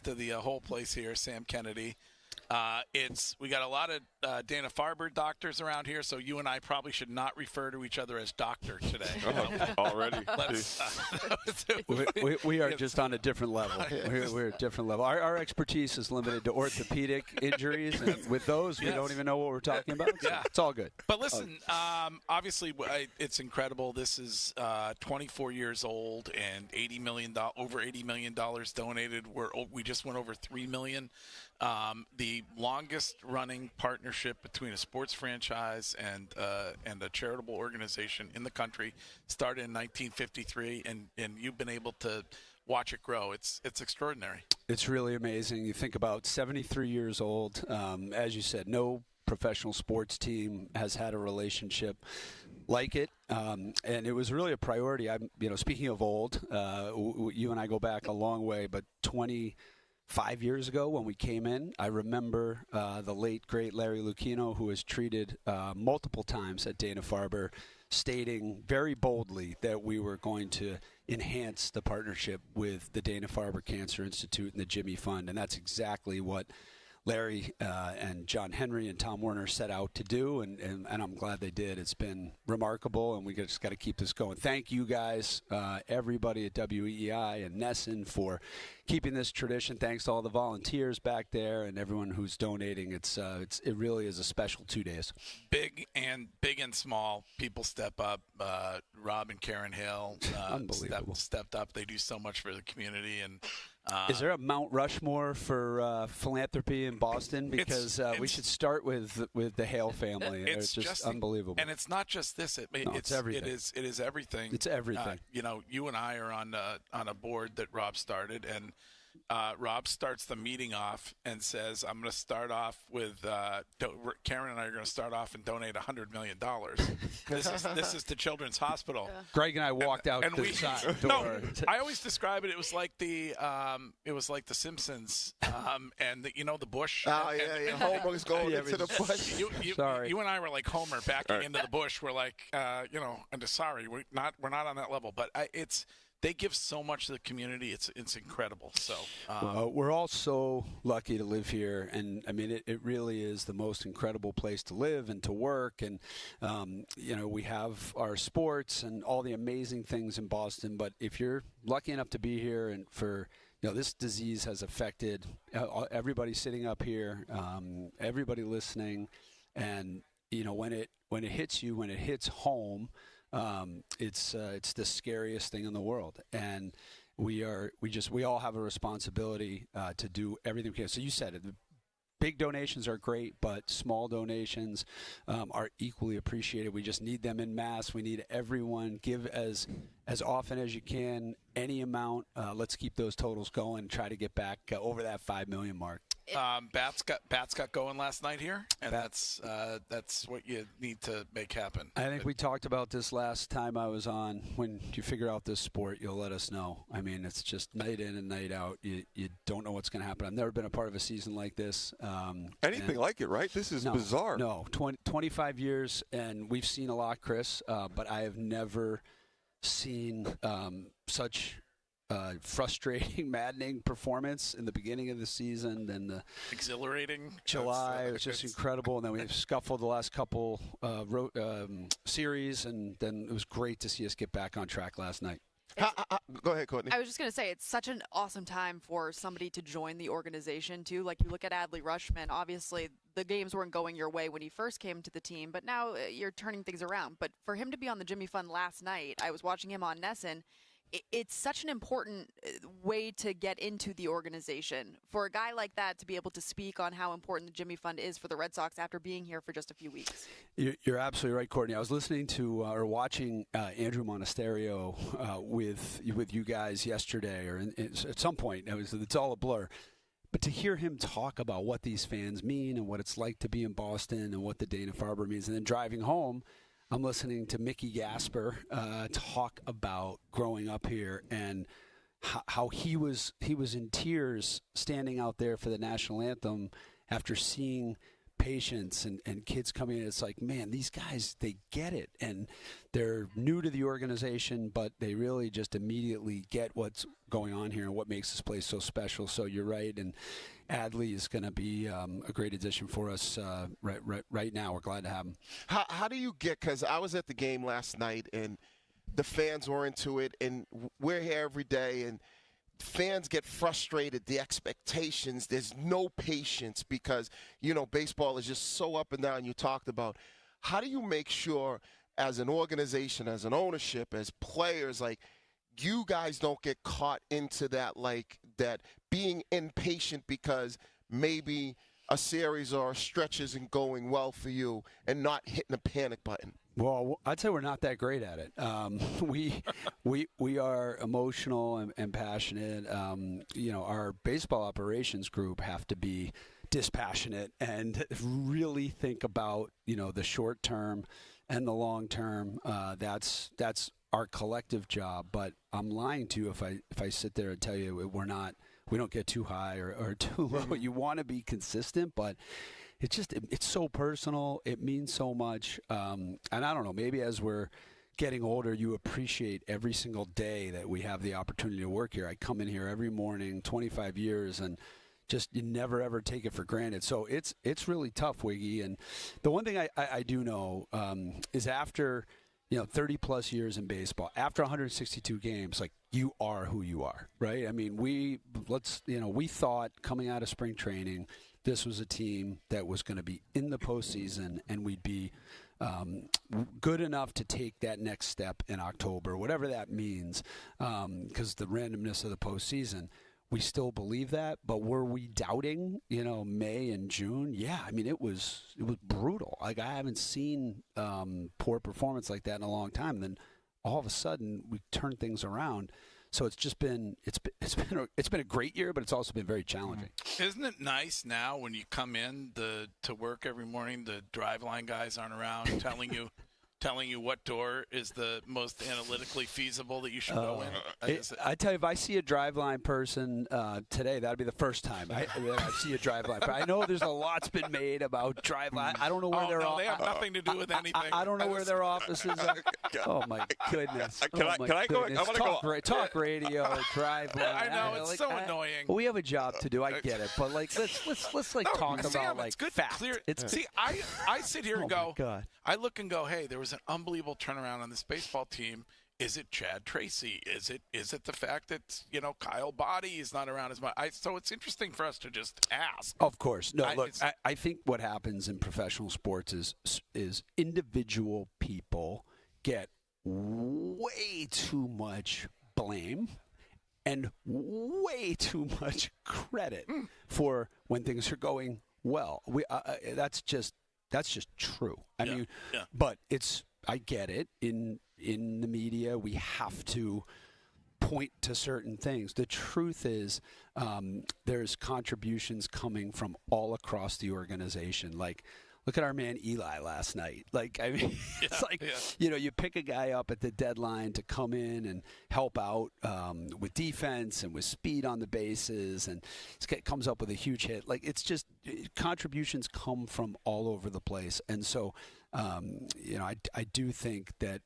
to the whole place here, Sam Kennedy. We got a lot of Dana-Farber doctors around here, so you and I probably should not refer to each other as doctor today. Already. We are just on a different level. We're a different level. Our expertise is limited to orthopedic injuries, and with those, we don't even know what we're talking about. So it's all good. But listen, obviously, it's incredible. This is 24 years old and over $80 million donated. We just went over $3 million. The longest-running partnership between a sports franchise and a charitable organization in the country started in 1953, and you've been able to watch it grow. It's extraordinary. It's really amazing. You think about 73 years old. As you said, no professional sports team has had a relationship like it, and it was really a priority. Speaking of old, you and I go back a long way, but 25 years ago when we came in, I remember the late, great Larry Lucchino, who was treated multiple times at Dana-Farber, stating very boldly that we were going to enhance the partnership with the Dana-Farber Cancer Institute and the Jimmy Fund, and that's exactly what Larry and John Henry and Tom Werner set out to do, and I'm glad they did. It's been remarkable, and we just got to keep this going. Thank you guys, everybody at WEEI and Nesson, for keeping this tradition. Thanks to all the volunteers back there and everyone who's donating. It really is a special 2 days. Big and small people step up. Rob and Karen Hale stepped up. They do so much for the community, and is there a Mount Rushmore for philanthropy in Boston? Because we should start with the Hale family. It's just unbelievable. And it's not just this. It's everything. It is everything. It's everything. You and I are on a board that Rob started, and Rob starts the meeting off and says, I'm going to start off with Karen and I are going to start off and donate $100 million. This is to Children's Hospital. Yeah. Greg and I walked out the side door. No, I always describe it. It was like the Simpsons, and the bush. Oh yeah. Homer's going into the bush. You and I were like Homer backing into the bush. We're like, sorry, we're not on that level, but they give so much to the community. It's incredible. So we're all so lucky to live here, and I mean it really is the most incredible place to live and to work. And we have our sports and all the amazing things in Boston. But if you're lucky enough to be here, and for this disease has affected everybody sitting up here, everybody listening, and when it hits you, when it hits home. It's the scariest thing in the world, and we all have a responsibility to do everything we can. So you said it. Big donations are great, but small donations are equally appreciated. We just need them en masse. We need everyone. Give as often as you can, any amount. Let's keep those totals going. Try to get back over that 5 million mark. Bats got going last night here, and that's what you need to make happen. I think we talked about this last time I was on. When you figure out this sport, you'll let us know. I mean, it's just night in and night out. You don't know what's going to happen. I've never been a part of a season like this. Anything like it, right? This is bizarre. No, 25 years, and we've seen a lot, Chris, but I have never seen such frustrating, maddening performance in the beginning of the season. Then the exhilarating July was just incredible, and then we scuffled the last couple series, and then it was great to see us get back on track last night. Go ahead, Courtney. I was just going to say, it's such an awesome time for somebody to join the organization, too. Like, you look at Adley Rutschman, obviously the games weren't going your way when he first came to the team, but now you're turning things around. But for him to be on the Jimmy Fund last night, I was watching him on Nesson. It's such an important way to get into the organization. For a guy like that to be able to speak on how important the Jimmy Fund is for the Red Sox after being here for just a few weeks. You're absolutely right, Courtney. I was listening to or watching Andrew Monasterio with you guys yesterday, or at some point. It's all a blur. But to hear him talk about what these fans mean and what it's like to be in Boston and what the Dana-Farber means, and then driving home, I'm listening to Mickey Gasper talk about growing up here and how he was in tears standing out there for the national anthem after seeing patience and kids coming in. It's like, man, these guys, they get it. And they're new to the organization, but they really just immediately get what's going on here and what makes this place so special. So you're right. And Adley is going to be a great addition for us right now. We're glad to have him. How do you get – because I was at the game last night, and the fans were into it, and we're here every day, and fans get frustrated, the expectations. There's no patience because, baseball is just so up and down. You talked about how do you make sure as an organization, as an ownership, as players, like you guys don't get caught into that, like that being impatient because maybe a series or a stretch isn't going well for you and not hitting a panic button? Well, I'd say we're not that great at it. We are emotional and passionate. Our baseball operations group have to be dispassionate and really think about the short term and the long term. That's our collective job. But I'm lying to you if I sit there and tell you we don't get too high or too low. You want to be consistent, but it's so personal. It means so much. And I don't know, maybe as we're getting older, you appreciate every single day that we have the opportunity to work here. I come in here every morning, 25 years, and just you never, ever take it for granted. So it's really tough, Wiggy. And the one thing I do know is after 30-plus years in baseball, after 162 games, like, you are who you are, right? I mean, we thought coming out of spring training this was a team that was going to be in the postseason, and we'd be good enough to take that next step in October, whatever that means, because the randomness of the postseason. We still believe that, but were we doubting, May and June? Yeah, I mean, it was brutal. Like, I haven't seen poor performance like that in a long time. Then all of a sudden, we turned things around. So it's just been it's been a great year, but it's also been very challenging. Isn't it nice now when you come in to work every morning, the driveline guys aren't around telling you what door is the most analytically feasible that you should go in? I tell you, if I see a driveline person today, that'd be the first time I see a driveline. But I know there's a lot's been made about driveline. I don't know where they have nothing to do with anything. I don't know where their offices are. Oh my goodness! Can I go? I want to go. Talk radio, driveline. I know it's so annoying. We have a job to do. I get it, but like let's talk about like good, facts. Clear. See, I sit here and go. God. I look and go, hey, there was an unbelievable turnaround on this baseball team. Is it Chad Tracy? Is it the fact that Kyle Boddy is not around as much? So it's interesting for us to just ask. Of course, no. I think what happens in professional sports is individual people get way too much blame and way too much credit for when things are going well. That's just true. I mean, but I get it. In the media, we have to point to certain things. The truth is, there's contributions coming from all across the organization. Like, look at our man Eli last night. Like, I mean, it's you pick a guy up at the deadline to come in and help out with defense and with speed on the bases, and comes up with a huge hit. Like, it's just contributions come from all over the place, and so I do think that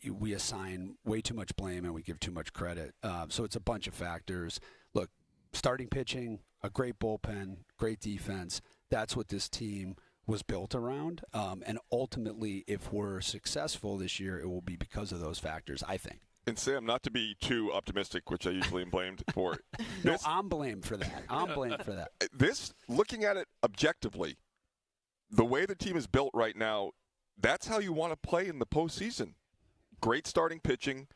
we assign way too much blame and we give too much credit. So it's a bunch of factors. Look, starting pitching, a great bullpen, great defense. That's what this team was built around. And ultimately, if we're successful this year, it will be because of those factors, I think. And Sam, not to be too optimistic, which I usually am blamed for. No, I'm blamed for that. This, looking at it objectively, the way the team is built right now, that's how you want to play in the postseason. Great starting pitching,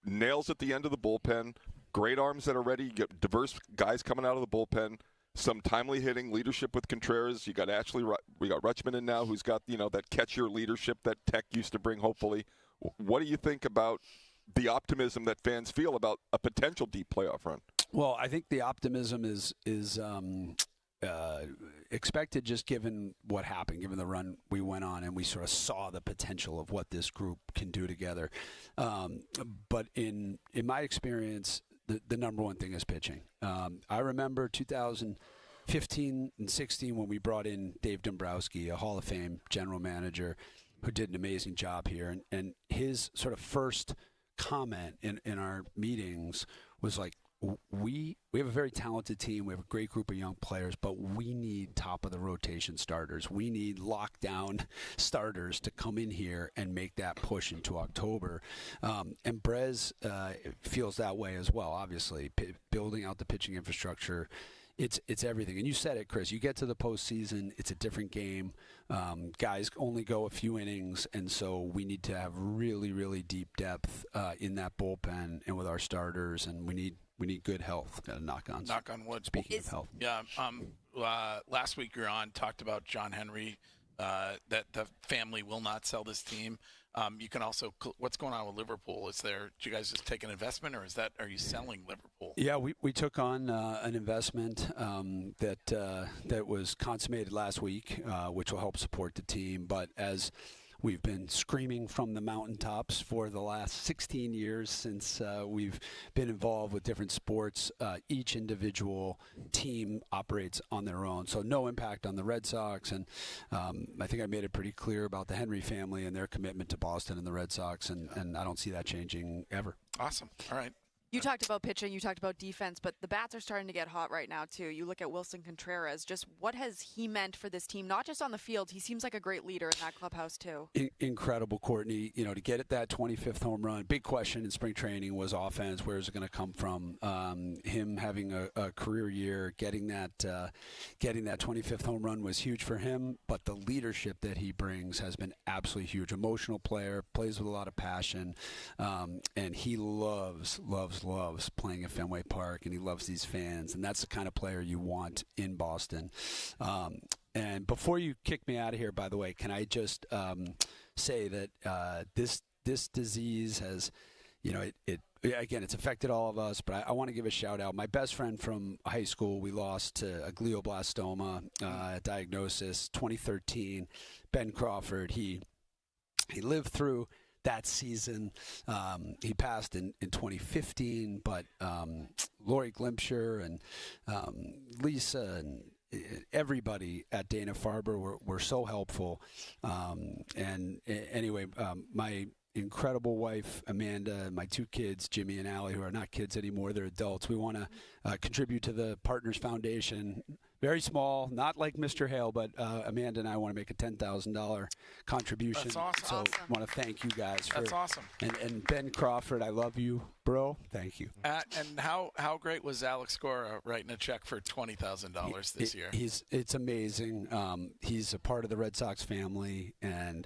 nails at the end of the bullpen, great arms that are ready, you get diverse guys coming out of the bullpen, some timely hitting, leadership with Contreras. We got Rutschman in now, who's got that catcher leadership that Tech used to bring. Hopefully, what do you think about the optimism that fans feel about a potential deep playoff run? Well, I think the optimism is expected, just given what happened, given the run we went on, and we sort of saw the potential of what this group can do together. But in my experience, the number one thing is pitching. I remember 2000. 15 and 16 when we brought in Dave Dombrowski, a Hall of Fame general manager who did an amazing job here. And his sort of first comment in our meetings was like, we have a very talented team. We have a great group of young players, but we need top of the rotation starters. We need lockdown starters to come in here and make that push into October. And Brez feels that way as well. Obviously, building out the pitching infrastructure, it's everything. And you said it, Chris. You get to the postseason, it's a different game. Guys only go a few innings, and so we need to have really, really deep depth in that bullpen and with our starters, and we need good health. Got to knock on wood. Speaking of health. Yeah. Last week you're on, talked about John Henry, that the family will not sell this team. You can also, what's going on with Liverpool? Did you guys just take an investment, or are you selling Liverpool? Yeah, we took on an investment that was consummated last week, which will help support the team. But as we've been screaming from the mountaintops for the last 16 years since we've been involved with different sports. Each individual team operates on their own, so no impact on the Red Sox. And I think I made it pretty clear about the Henry family and their commitment to Boston and the Red Sox, and I don't see that changing ever. Awesome. All right. You talked about pitching, you talked about defense, but the bats are starting to get hot right now, too. You look at Wilson Contreras. Just what has he meant for this team, not just on the field? He seems like a great leader in that clubhouse, too. Incredible, Courtney. To get at that 25th home run, big question in spring training was offense. Where is it going to come from? Him having a career year, getting that 25th home run was huge for him, but the leadership that he brings has been absolutely huge. Emotional player, plays with a lot of passion, and he loves playing at Fenway Park, and he loves these fans, and that's the kind of player you want in Boston. And before you kick me out of here, by the way, can I just say that this disease has, it's affected all of us, but I want to give a shout out. My best friend from high school, we lost to a glioblastoma diagnosis, 2013, Ben Crawford. He lived through that season. He passed in 2015, but Lori Glimpshire and Lisa and everybody at Dana-Farber were so helpful. And anyway, my incredible wife, Amanda, and my two kids, Jimmy and Allie, who are not kids anymore, they're adults. We want to contribute to the Partners Foundation. Very small, not like Mr. Hale, but Amanda and I want to make a $10,000 contribution. That's awesome. So I want to thank you guys. That's awesome. And Ben Crawford, I love you, bro. Thank you. And how great was Alex Cora writing a check for $20,000 this year? It's amazing. He's a part of the Red Sox family, and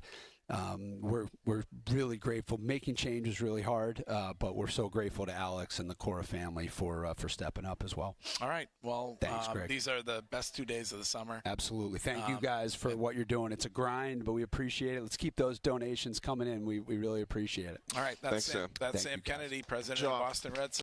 we're really grateful. Making change is really hard, but we're so grateful to Alex and the Cora family for stepping up as well. All right. Well, thanks, Greg. These are the best 2 days of the summer. Absolutely. Thank you guys for what you're doing. It's a grind, but we appreciate it. Let's keep those donations coming in. We really appreciate it. All right. Thanks, Sam. That's Sam Kennedy, president of Boston Red Sox.